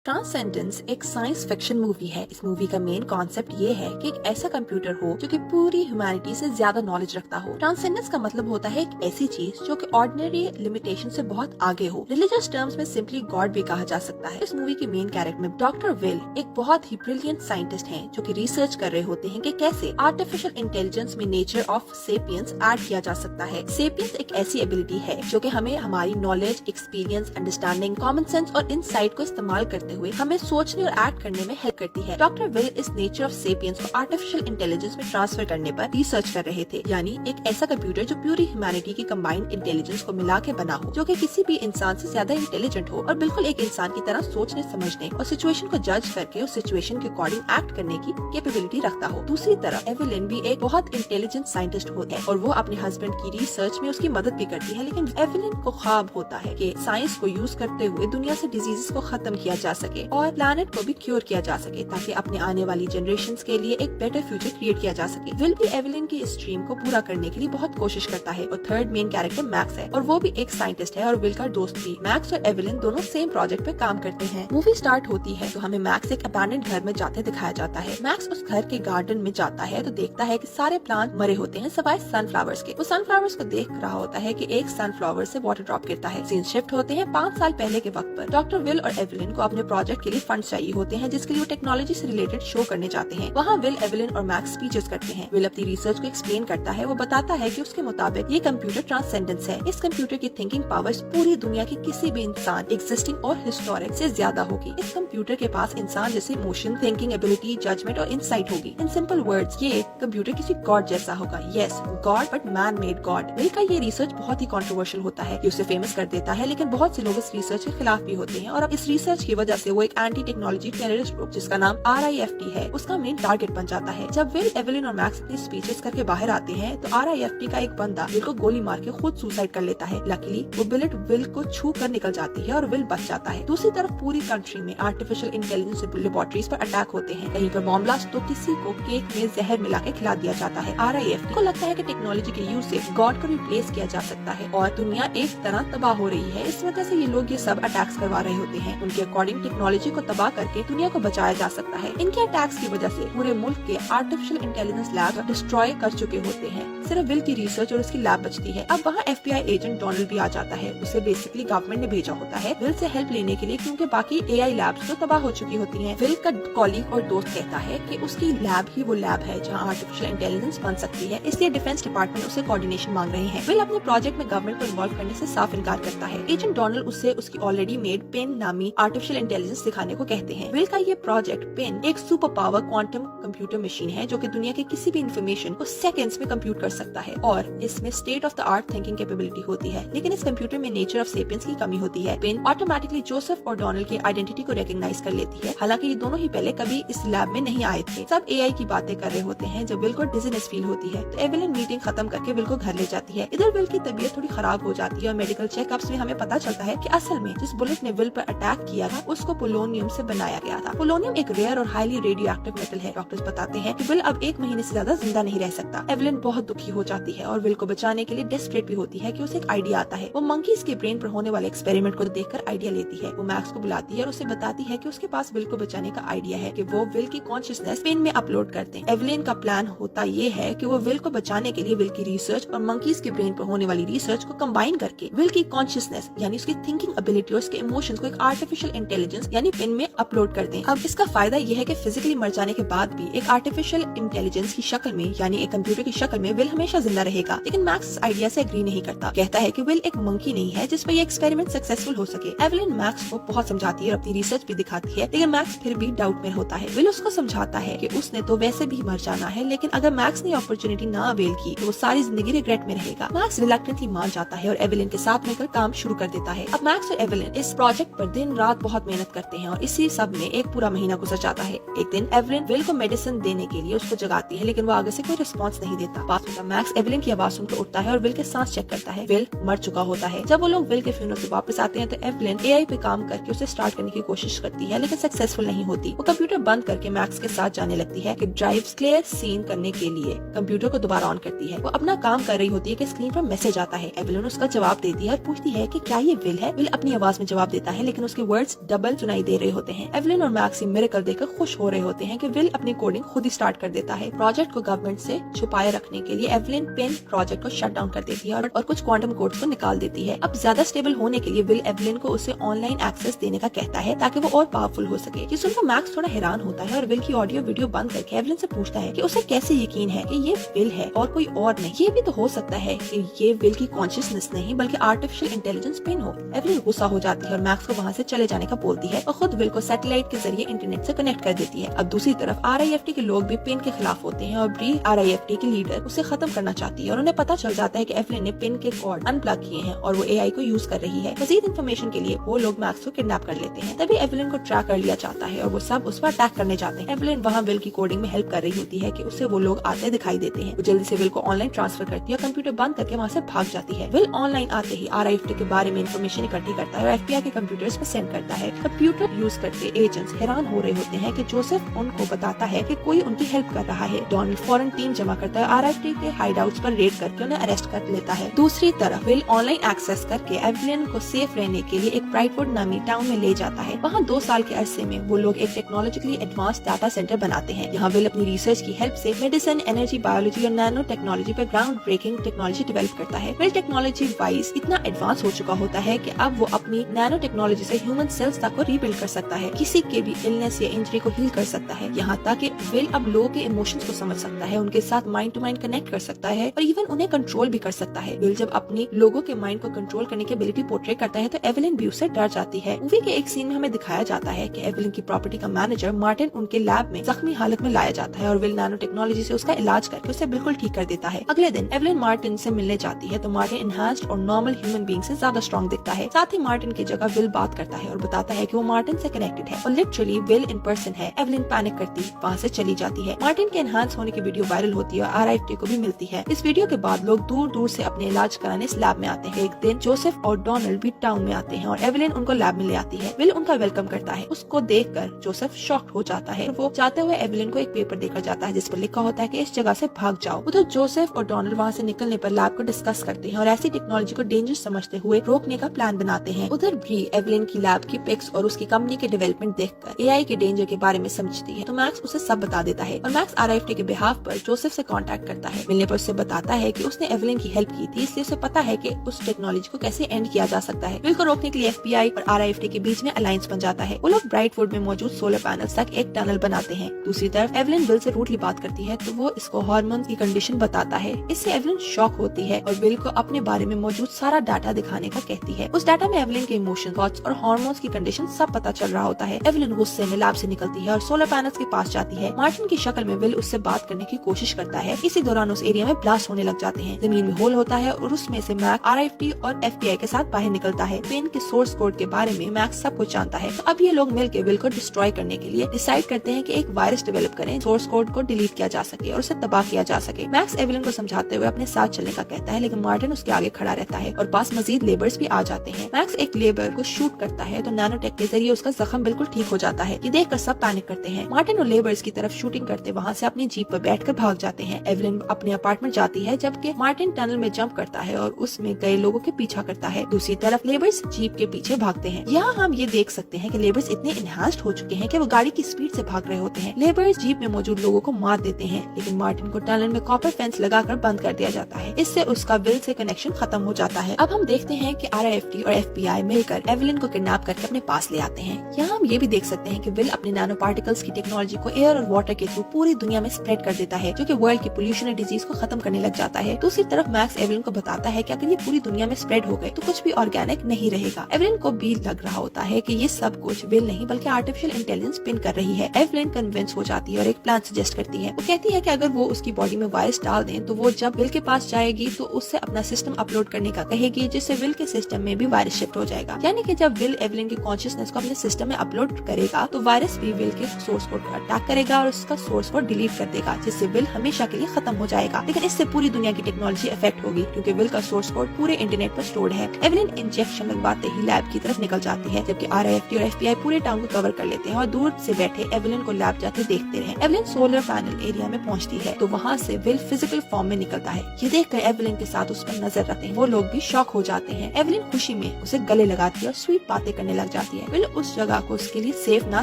Transcendence एक science fiction movie है। इस मूवी का मेन कॉन्सेप्ट ये है कि एक ऐसा कंप्यूटर हो जो कि पूरी ह्यूमैनिटी से ज्यादा नॉलेज रखता हो। ट्रांसेंडेंस का मतलब होता है एक ऐसी चीज जो कि ऑर्डिनरी लिमिटेशन से बहुत आगे हो। रिलीजियस टर्म्स में सिंपली गॉड भी कहा जा सकता है। इस मूवी के मेन कैरेक्टर में डॉक्टर विल एक बहुत ही ब्रिलियंट साइंटिस्ट हैं जो कि रिसर्च कर रहे होते हैं कि कैसे आर्टिफिशियल इंटेलिजेंस में नेचर ऑफ सेपियंस ऐड किया जा सकता है। सेपियंस एक ऐसी एबिलिटी है जो कि हमें हमारी knowledge, experience, understanding, common sense और इनसाइट को इस्तेमाल करते हुए हमें सोचने और एक्ट करने में हेल्प करती है। डॉक्टर विल इस नेचर ऑफ सेपियंस को आर्टिफिशियल इंटेलिजेंस में ट्रांसफर करने पर रिसर्च कर रहे थे, यानी एक ऐसा कंप्यूटर जो पूरी ह्यूमैनिटी की कंबाइंड इंटेलिजेंस को मिला के बना हो, जो कि किसी भी इंसान से ज्यादा इंटेलिजेंट हो और बिल्कुल एक इंसान की तरह सोचने, समझने और सिचुएशन को जज करके उस सिचुएशन के अकॉर्डिंग एक्ट करने की कैपेबिलिटी रखता हो। दूसरी तरफ एवेलिन भी एक बहुत इंटेलिजेंट साइंटिस्ट होता है और वो अपने हस्बैंड की रिसर्च में उसकी मदद भी करती है, लेकिन एवेलिन को ख्वाब होता है कि साइंस को यूज करते हुए दुनिया से डिजीजेस को खत्म किया जा सके और प्लैनेट को भी क्योर किया जा सके, ताकि अपने आने वाली जनरेशंस के लिए एक बेटर फ्यूचर क्रिएट किया जा सके। विल भी एवेलिन की इस ड्रीम को पूरा करने के लिए बहुत कोशिश करता है। और थर्ड मेन कैरेक्टर मैक्स है और वो भी एक साइंटिस्ट है और विल का दोस्त भी। मैक्स और एवेलिन दोनों सेम प्रोजेक्ट पे काम करते हैं। मूवी स्टार्ट होती है तो हमें मैक्स एक अबैंडन्ड घर में जाते दिखाया जाता है। मैक्स उस घर के गार्डन में जाता है तो देखता है कि सारे प्लांट मरे होते हैं सिवाय सनफ्लावर्स के। वो सनफ्लावर्स को देख रहा होता है कि एक सनफ्लावर से वाटर ड्रॉप गिरता है। सीन शिफ्ट होते हैं 5 साल पहले के वक्त पर। डॉक्टर विल और एवेलिन को अपने प्रोजेक्ट के लिए फंड चाहिए होते हैं, जिसके लिए वो टेक्नोलॉजी से रिलेटेड शो करने जाते हैं। वहाँ विल, एवेलिन और मैक्स स्पीचेस करते हैं। विल अपनी रिसर्च को एक्सप्लेन करता है। वो बताता है कि उसके मुताबिक ये कंप्यूटर ट्रांसेंडेंस है। इस कंप्यूटर की थिंकिंग पावर्स पूरी दुनिया के किसी भी इंसान, एग्जिस्टिंग और हिस्टोरिक से ज्यादा होगी। इस कंप्यूटर के पास इंसान जैसे इमोशन, थिंकिंग एबिलिटी, जजमेंट और इंसाइट होगी। इन सिंपल वर्ड्स, ये कंप्यूटर किसी गॉड जैसा होगा। Yes, God, but man made God. Will का ये रिसर्च बहुत ही कंट्रोवर्शियल होता है, ये उसे फेमस कर देता है, लेकिन बहुत से लोग इस रिसर्च के खिलाफ भी होते हैं और अब इस रिसर्च की वजह से वो एक एंटी टेक्नोलॉजी टेररिस्ट ग्रुप जिसका नाम RIFT है, उसका मेन टारगेट बन जाता है। जब विल, एवेलिन और मैक्स अपनी स्पीचेस करके बाहर आते हैं तो RIFT का एक बंदा विल को गोली मार के खुद सुसाइड कर लेता है। लकीली वो बुलेट विल को छू कर निकल जाती है और विल बच जाता है। दूसरी तरफ पूरी कंट्री में आर्टिफिशियल इंटेलिजेंस लेबोरेटरीज पर अटैक होते हैं। कहीं पर बॉम्ब ब्लास्ट तो किसी को केक में जहर मिला के खिला दिया जाता है। RIFT को लगता है कि टेक्नोलॉजी के यूज से गॉड को रिप्लेस किया जा सकता है और दुनिया एक तरह तबाह हो रही है। इस वजह से ये लोग ये सब अटैक्स करवा रहे होते हैं। उनके अकॉर्डिंग टेक्नोलॉजी को तबाह करके दुनिया को बचाया जा सकता है। इनके अटैक्स की वजह से पूरे मुल्क के आर्टिफिशियल इंटेलिजेंस लैब डिस्ट्रॉय कर चुके होते हैं। सिर्फ विल की रिसर्च और उसकी लैब बचती है। अब वहाँ FBI एजेंट डोनाल्ड भी आ जाता है। उसे बेसिकली गवर्नमेंट ने भेजा होता है विल से हेल्प लेने के लिए, क्योंकि बाकी AI लैब्स तो तबाह हो चुकी होती हैं। विल का कॉलीग और दोस्त कहता है कि उसकी लैब ही वो लैब है जहाँ आर्टिफिशियल इंटेलिजेंस बन सकती है, इसलिए डिफेंस डिपार्टमेंट उसे कोऑर्डिनेशन मांग रहे हैं। विल अपने प्रोजेक्ट में गवर्नमेंट को इन्वॉल्व करने से साफ इनकार करता है। एजेंट डोनाल्ड उससे उसकी ऑलरेडी मेड पेन नामी आर्टिफिशियल इंटेलिजेंस दिखाने को कहते हैं। विल का ये प्रोजेक्ट पेन एक super power quantum computer machine है जो कि दुनिया के किसी भी इंफॉर्मेशन को सेकंड्स में कंप्यूट कर सकता है और इसमें state of the art thinking capability होती है। लेकिन इस कंप्यूटर में नेचर ऑफ सेपियंस की कमी होती है। पेन ऑटोमेटिकली जोसेफ और डोनाल्ड की आइडेंटिटी को रिकॉग्नाइज कर लेती है। हालांकि ये दोनों ही पहले कभी इस लैब में नहीं आए थे। सब AI की बातें कर रहे होते हैं। जब विल को डिजीनेस फील होती है तो एवेलिन मीटिंग खत्म करके विल को घर ले जाती है। इधर विल की तबीयत थोड़ी खराब हो जाती है और मेडिकल चेकअप्स में हमें पता चलता है कि असल में जिस बुलेट ने विल पर अटैक किया था उसको पोलोनियम से बनाया गया था। पोलोनियम एक रेयर और हाईली रेडियो एक्टिव मेटल है। डॉक्टर्स बताते हैं कि विल अब 1 महीने से ज्यादा जिंदा नहीं रह सकता। एवेलिन बहुत दुखी हो जाती है और विल को बचाने के लिए डेस्परेट भी होती है कि उसे एक आइडिया आता है। वो मंकीज के ब्रेन पर होने वाले एक्सपेरिमेंट को देखकर आइडिया लेती है। वो मैक्स को बुलाती है और उसे बताती है कि उसके पास विल को बचाने का आइडिया है कि वो विल की कॉन्शियसनेस पेन में अपलोड कर दें। एवेलिन का प्लान होता ये है कि वो विल को बचाने के लिए विल की रिसर्च और मंकीज के ब्रेन पर होने वाली रिसर्च को कंबाइन करके विल की कॉन्शियसनेस यानी उसकी थिंकिंग एबिलिटी और उसके इमोशंस को एक आर्टिफिशियल इंटेलिजेंस यानी पेन में अपलोड कर दें। अब इसका फायदा यह है कि फिजिकली मर जाने के बाद भी एक आर्टिफिशियल इंटेलिजेंस की शक्ल में यानी एक कंप्यूटर की शक्ल में विल हमेशा जिंदा रहेगा। लेकिन मैक्स इस आइडिया से एग्री नहीं करता। कहता है कि विल एक मंकी नहीं है जिस पर ये एक्सपेरिमेंट सक्सेसफुल हो सके। एवेलिन मैक्स को बहुत समझाती है और अपनी रिसर्च भी दिखाती है, लेकिन मैक्स फिर भी डाउट में होता है। विल उसको समझाता है कि उसने तो वैसे भी मर जाना है, लेकिन अगर मैक्स ने अपॉर्चुनिटी ना अवेल की तो वो सारी जिंदगी रिग्रेट में रहेगा। मैक्स रिलक्टेंटली मान जाता है और एवेलिन के साथ मिलकर काम शुरू कर देता है। अब मैक्स और एवेलिन इस प्रोजेक्ट पर दिन रात बहुत मेहनत करते हैं और इसी सब में एक पूरा महीना गुजर जाता है। एक दिन एवेलिन विल को मेडिसिन देने के लिए उसको जगाती है, लेकिन वो आगे से कोई रिस्पॉन्स नहीं देता। पास में मैक्स एवेलिन की आवाज सुनकर उठता है और विल के सांस चेक करता है। विल मर चुका होता है। जब वो लोग विल के फ्यूनरल से वापस आते हैं तो एवेलिन AI पे काम करके उसे स्टार्ट करने की कोशिश करती है, लेकिन सक्सेसफुल नहीं होती। वो कंप्यूटर बंद करके मैक्स के साथ जाने लगती है कि ड्राइव्स क्लियर सीन करने के लिए कंप्यूटर को दोबारा ऑन करती है। वो अपना काम कर रही होती है कि स्क्रीन पर मैसेज आता है। एवेलिन उसका जवाब देती है और पूछती है कि क्या ये विल है। विल अपनी आवाज में जवाब देता है, लेकिन उसके वर्ड्स डबल एरर सुनाई दे रहे होते हैं। एवलिन और मैक्स ये मिरेकल देखकर खुश हो रहे होते हैं कि विल अपनी कोडिंग खुद ही स्टार्ट कर देता है। प्रोजेक्ट को गवर्नमेंट से छुपाए रखने के लिए एवलिन पेन प्रोजेक्ट को शट डाउन कर देती है और कुछ क्वांटम कोड्स को निकाल देती है। अब ज्यादा स्टेबल होने के लिए विल एवलिन को उसे ऑनलाइन एक्सेस देने का कहता है ताकि वो और पावरफुल हो सके। ये सुनकर मैक्स थोड़ा हैरान होता है और विल की ऑडियो वीडियो बंद करके एवलिन से पूछता है कि उसे कैसे यकीन है कि ये विल है और कोई और नहीं। ये भी तो हो सकता है कि ये विल की कॉन्शियसनेस नहीं बल्कि आर्टिफिशियल इंटेलिजेंस पेन हो। एवलिन गुस्सा हो जाती है और मैक्स को वहाँ से चले जाने का बोलती है और खुद विल को सैटेलाइट के जरिए इंटरनेट से कनेक्ट कर देती है। अब दूसरी तरफ RIFT के लोग भी पेन के खिलाफ होते हैं और ब्री RIFT की लीडर उसे खत्म करना चाहती है और उन्हें पता चल जाता है कि एवलिन ने पेन के कॉर्ड अनप्लग किए हैं और वो AI को यूज कर रही है। मजीद इन्फॉर्मेशन के लिए वो लोग मैक्स को किडनैप कर लेते हैं। तभी एवलिन को ट्रैक कर लिया जाता है और वो सब उस पर अटैक करने जाते हैं। एवलिन वहाँ विल की कोडिंग में हेल्प कर रही होती है कि उसे वो लोग आते दिखाई देते हैं। वो जल्दी से विल को ऑनलाइन ट्रांसफर करती है और कंप्यूटर बंद करके वहाँ से भाग जाती है। विल ऑनलाइन आते ही RIFT के बारे में इन्फॉर्मेशन इकट्ठी करता है और FBI के कंप्यूटर्स में सेंड करता है। कंप्यूटर यूज करते एजेंट्स हैरान हो रहे होते हैं कि जोसेफ उनको बताता है कि कोई उनकी हेल्प कर रहा है। डोनाल्ड फौरन टीम जमा करता है, RIFT के हाइडआउट्स पर रेड करके उन्हें अरेस्ट कर लेता है। दूसरी तरफ विल ऑनलाइन एक्सेस करके एवलिन को सेफ रहने के लिए एक ब्राइटवुड नामी टाउन में ले जाता है। वहाँ 2 साल के अरसे में वो लोग एक टेक्नोलॉजिकली एडवांस डाटा सेंटर बनाते हैं। यहाँ विल अपनी रिसर्च की हेल्प से मेडिसिन, एनर्जी, बायोलॉजी और नैनो टेक्नोलॉजी पर ग्राउंड ब्रेकिंग टेक्नोलॉजी डेवलप करता है। विल टेक्नोलॉजी वाइज इतना एडवांस हो चुका होता है कि अब वो अपनी नैनो टेक्नोलॉजी से ह्यूमन सेल्स तक को रीबिल्ड कर सकता है, किसी के भी इलनेस या इंजरी को हील कर सकता है। यहाँ तक कि विल अब लोगों के इमोशंस को समझ सकता है, उनके साथ माइंड टू माइंड कनेक्ट कर सकता है और इवन उन्हें कंट्रोल भी कर सकता है। विल जब अपनी लोगों के माइंड को कंट्रोल करने की एबिलिटी पोर्ट्रेट करता है तो एवलिन भी उससे डर जाती है। मूवी के एक सीन में हमें दिखाया जाता है कि एवलिन की प्रॉपर्टी का मैनेजर मार्टिन उनके लैब में जख्मी हालत में लाया जाता है और विल नैनो टेक्नोलॉजी से उसका इलाज करके उसे बिल्कुल ठीक कर देता है। अगले दिन एवलिन मार्टिन से मिलने जाती है तो मार्टिन एनहांस्ड और नॉर्मल ह्यूमन बीइंग से ज्यादा स्ट्रॉन्ग दिखता है। साथ ही मार्टिन की जगह विल बात करता है और बताता है कि वो मार्टिन से कनेक्टेड है और लिटरली विल इन पर्सन है। एवलिन पैनिक करती वहाँ से चली जाती है। मार्टिन के एनहांस होने की वीडियो वायरल होती है और RIFT को भी मिलती है। इस वीडियो के बाद लोग दूर दूर से अपने इलाज कराने इस लैब में आते हैं। एक दिन जोसेफ और डोनाल्ड भी टाउन में आते हैं और एवलिन उनको लैब में ले आती है। विल उनका वेलकम करता है। उसको देखकर जोसेफ शॉक्ड हो जाता है। वो जाते हुए एवलिन को एक पेपर देकर जाता है जिस पर लिखा होता है कि इस जगह से भाग जाओ। उधर जोसेफ और डोनाल्ड वहाँ से निकलने पर लैब को डिस्कस करते हैं और ऐसी टेक्नोलॉजी को डेंजरस समझते हुए रोकने का प्लान बनाते हैं। उधर ब्री एवलिन की लैब की पिक्स और उसकी कंपनी के डेवलपमेंट देखकर AI के डेंजर के बारे में समझती है तो मैक्स उसे सब बता देता है और मैक्स RIFT के बिहाफ पर जोसेफ से कांटेक्ट करता है। मिलने पर उससे बताता है कि उसने एवलिन की हेल्प की थी, इसलिए उसे पता है कि उस टेक्नोलॉजी को कैसे एंड किया जा सकता है। विल को रोकने के लिए FBI और RIFT के बीच में अलायंस बन जाता है। वो लोग ब्राइटवुड में मौजूद सोलर पैनल्स तक एक टनल बनाते हैं। दूसरी तरफ एवलिन विल से रूटली बात करती है तो वो इसको हार्मोन की कंडीशन बताता है। इससे एवलिन शॉक होती है और विल को अपने बारे में मौजूद सारा डाटा दिखाने का कहती है। उस डाटा में एवलिन के इमोशन, थॉट्स और हार्मोन्स की कंडीशन सब पता चल रहा होता है। एवलिन गुस्से में लैब से निकलती है और सोलर पैनल्स के पास जाती है। मार्टिन की शक्ल में विल उससे बात करने की कोशिश करता है। इसी दौरान उस एरिया में ब्लास्ट होने लग जाते हैं। जमीन में होल होता है और उसमें से मैक्स RIFT और FBI के साथ बाहर निकलता है। पेन के सोर्स कोड के बारे में मैक्स सब कुछ जानता है। तो अब ये लोग मिलकर विल को डिस्ट्रॉय करने के लिए डिसाइड करते हैं कि एक वायरस डेवलप करें, सोर्स कोड को डिलीट किया जा सके और उसे तबाह किया जा सके। मैक्स एवलिन को समझाते हुए अपने साथ चलने का कहता है लेकिन मार्टिन उसके आगे खड़ा रहता है और पास मजीद लेबर्स भी आ जाते हैं। मैक्स एक लेबर को शूट करता है तो नैनोटेक के जरिए उसका जख्म बिल्कुल ठीक हो जाता है। ये देखकर सब पैनिक करते हैं। मार्टिन और लेबर्स की तरफ शूटिंग करते वहाँ से अपनी जीप पर बैठकर भाग जाते हैं। एवलिन अपने अपार्टमेंट जाती है जबकि मार्टिन टनल में जंप करता है और उसमें गए लोगों के पीछा करता है। दूसरी तरफ लेबर्स जीप के पीछे भागते हैं। यहाँ हम ये देख सकते हैं कि लेबर्स इतने इनहांस्ड हो चुके हैं कि वो गाड़ी की स्पीड से भाग रहे होते हैं। लेबर्स जीप में मौजूद लोगों को मार देते हैं लेकिन मार्टिन को टनल में कॉपर फेंस लगाकर बंद कर दिया जाता है। इससे उसका विल से कनेक्शन खत्म हो जाता है। अब हम देखते हैं कि RIFT और FBI मिलकर एवलिन को किडनैप करके अपने पास ले आते हैं। यहाँ हम ये भी देख सकते हैं कि विल अपने नैनो पार्टिकल्स की टेक्नोलॉजी को एयर और वाटर के थ्रू पूरी दुनिया में स्प्रेड कर देता है जो कि वर्ल्ड की पोल्यूशन और डिजीज को खत्म करने लग जाता है। दूसरी तरफ मैक्स एवलिन को बताता है कि अगर ये पूरी दुनिया में स्प्रेड हो गए तो कुछ भी ऑर्गेनिक नहीं रहेगा। एवलिन को भी लग रहा होता है कि ये सब कुछ विल नहीं बल्कि आर्टिफिशियल इंटेलिजेंस पिन कर रही है। एवलिन कन्विंस हो जाती है और एक प्लान सजेस्ट करती है। वो कहती है कि अगर वो उसकी बॉडी में वायरस डाल दें तो वो जब विल के पास जाएगी तो उससे अपना सिस्टम अपलोड करने का कहेगी जिससे विल के सिस्टम में भी वायरस शिफ्ट हो जाएगा। यानी कि जब विल एवलिन की कॉन्शियसनेस को अपने सिस्टम में अपलोड करेगा तो वायरस भी विल के सोर्स कोड को अटैक करेगा और उसका सोर्स कोड डिलीट कर देगा जिससे विल हमेशा के लिए खत्म हो जाएगा। लेकिन इससे पूरी दुनिया की टेक्नोलॉजी इफेक्ट होगी क्योंकि विल का सोर्स कोड पूरे इंटरनेट पर स्टोर्ड है। एवलिन इंजेक्शन लगवाते ही लैब की तरफ निकल जाती है जबकि RIFT और FBI पूरे टाउन को कवर कर लेते हैं और दूर से बैठे एवलिन को लैब जाते देखते रहे। एवलिन सोलर पैनल एरिया में पहुंचती है तो वहाँ से विल फिजिकल फॉर्म में निकलता है। ये देखकर एवलिन के साथ उस पर नजर रखते हैं वो लोग भी शॉक हो जाते हैं। एवलिन खुशी में उसे गले लगाती है और स्वीट बातें करने लग जाती होती है। विल उस जगह को उसके लिए सेफ ना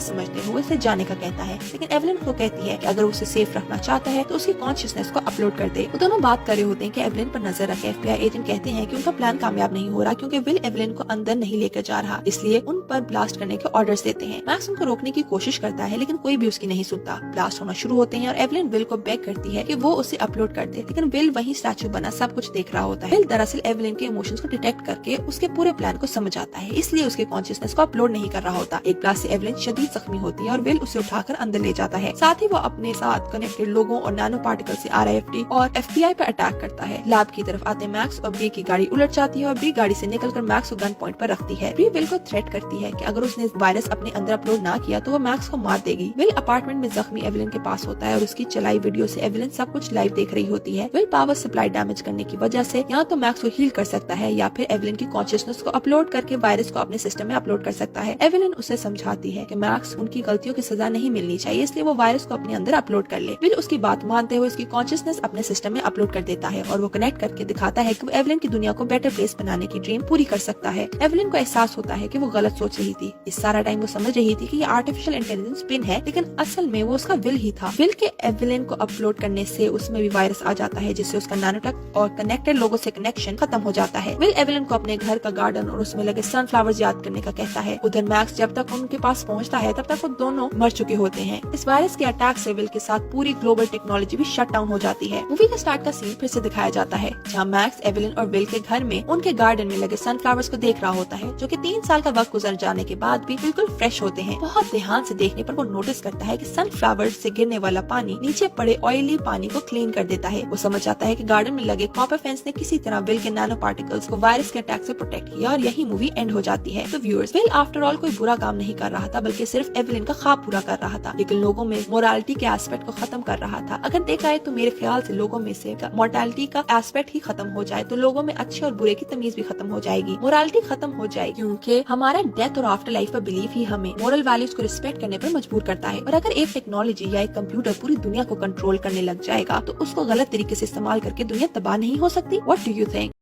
समझते हुए उसे जाने का कहता है, लेकिन एवलिन को कहती है कि अगर उसे सेफ रखना चाहता है तो उसकी कॉन्शियसनेस को अपलोड कर दे। वो दोनों बात कर रहे होते हैं कि एवलिन पर नजर रखे। FBI एजेंट कहते हैं कि उनका प्लान कामयाब नहीं हो रहा क्योंकि विल एवलिन को अंदर नहीं लेकर जा रहा, इसलिए उन पर ब्लास्ट करने के ऑर्डर्स देते हैं। मैक्स उनको रोकने की कोशिश करता है लेकिन कोई भी उसकी नहीं सुनता। ब्लास्ट होना शुरू होते हैं और एवलिन विल को बेग करती है कि वो उसे अपलोड कर दे, लेकिन विल वही स्टैचू बना सब कुछ देख रहा होता है। विल दरअसल एवलिन के इमोशंस को डिटेक्ट करके उसके पूरे प्लान को समझ आता है, इसलिए उसके कॉन्शियसनेस को अपलोड नहीं कर रहा होता। एक ब्लास्ट से एवलिन शदीद जख्मी होती है और विल उसे उठाकर अंदर ले जाता है। साथ ही वो अपने साथ कनेक्टेड लोगों और नैनो पार्टिकल से RIFT और FBI पर अटैक करता है। लैब की तरफ आते मैक्स और ब्री की गाड़ी उलट जाती है और ब्री गाड़ी से निकलकर मैक्स को गन पॉइंट पर रखती है। ब्री विल को थ्रेट करती है कि अगर उसने वायरस अपने अंदर अपलोड ना किया तो वो मैक्स को मार देगी। विल अपार्टमेंट में जख्मी एवलिन के पास होता है और उसकी चलाई वीडियो से एवलिन सब कुछ लाइव देख रही होती है। विल पावर सप्लाई डैमेज करने की वजह से या तो मैक्स को हील कर सकता है या फिर एवलिन की कॉन्शियसनेस को अपलोड करके वायरस को अपने सिस्टम में अपलोड कर सकता है। एवलिन उसे समझाती है कि मैक्स उनकी गलतियों की सजा नहीं मिलनी चाहिए, इसलिए वो वायरस को अपने अंदर अपलोड कर ले। विल उसकी बात मानते हुए उसकी कॉन्शियसनेस अपने सिस्टम में अपलोड कर देता है और वो कनेक्ट करके दिखाता है कि वो एवलिन की दुनिया को बेटर प्लेस बनाने की ड्रीम पूरी कर सकता है। एवलिन को एहसास होता है कि वो गलत सोच रही थी। इस सारा टाइम वो समझ रही थी कि ये आर्टिफिशियल इंटेलिजेंस पिन है, लेकिन असल में वो उसका विल ही था। विल के एवलिन को अपलोड करने से उसमें भी वायरस आ जाता है, जिससे उसका नैनोटेक और कनेक्टेड लोगों से कनेक्शन खत्म हो जाता है। विल एवलिन को अपने घर का गार्डन और उसमें लगे सनफ्लावर्स याद करने का कहता है। उधर मैक्स जब तक उनके पास पहुंचता है तब तक वो दोनों मर चुके होते हैं। इस वायरस के अटैक से विल के साथ पूरी ग्लोबल टेक्नोलॉजी भी शट डाउन हो जाती है। मूवी के स्टार्ट का सीन फिर से दिखाया जाता है, जहाँ मैक्स एवलिन और विल के घर में उनके गार्डन में लगे सनफ्लावर्स को देख रहा होता है, जो कि 3 साल का वक्त गुजर जाने के बाद भी बिल्कुल फ्रेश होते हैं। बहुत ध्यान से देखने पर वो नोटिस करता है कि सनफ्लावर्स से गिरने वाला पानी नीचे पड़े ऑयली पानी को क्लीन कर देता है। वो समझ जाता है कि गार्डन में लगे कॉपर फेंस ने किसी तरह विल के नैनो पार्टिकल्स को वायरस के अटैक से प्रोटेक्ट किया और यही मूवी एंड हो जाती है। तो व्यूअर्स, विल आफ्टर ऑल कोई बुरा काम नहीं कर रहा था, बल्कि सिर्फ एवलिन का ख्वाब पूरा कर रहा था, लेकिन लोगों में मोरालिटी के एस्पेक्ट को खत्म कर रहा था। अगर देखा है तो मेरे ख्याल से लोगों में से मोर्टैलिटी का एस्पेक्ट ही खत्म हो जाए तो लोगों में अच्छे और बुरे की तमीज भी खत्म हो जाएगी, मोरालिटी खत्म हो जाएगी, क्योंकि हमारा डेथ और आफ्टर लाइफ पर बिलीफ ही हमें मोरल वैल्यूज को रिस्पेक्ट करने पर मजबूर करता है। और अगर एक टेक्नोलॉजी या एक कंप्यूटर पूरी दुनिया को कंट्रोल करने लग जाएगा तो उसको गलत तरीके से इस्तेमाल करके दुनिया तबाह नहीं हो सकती। What do you think?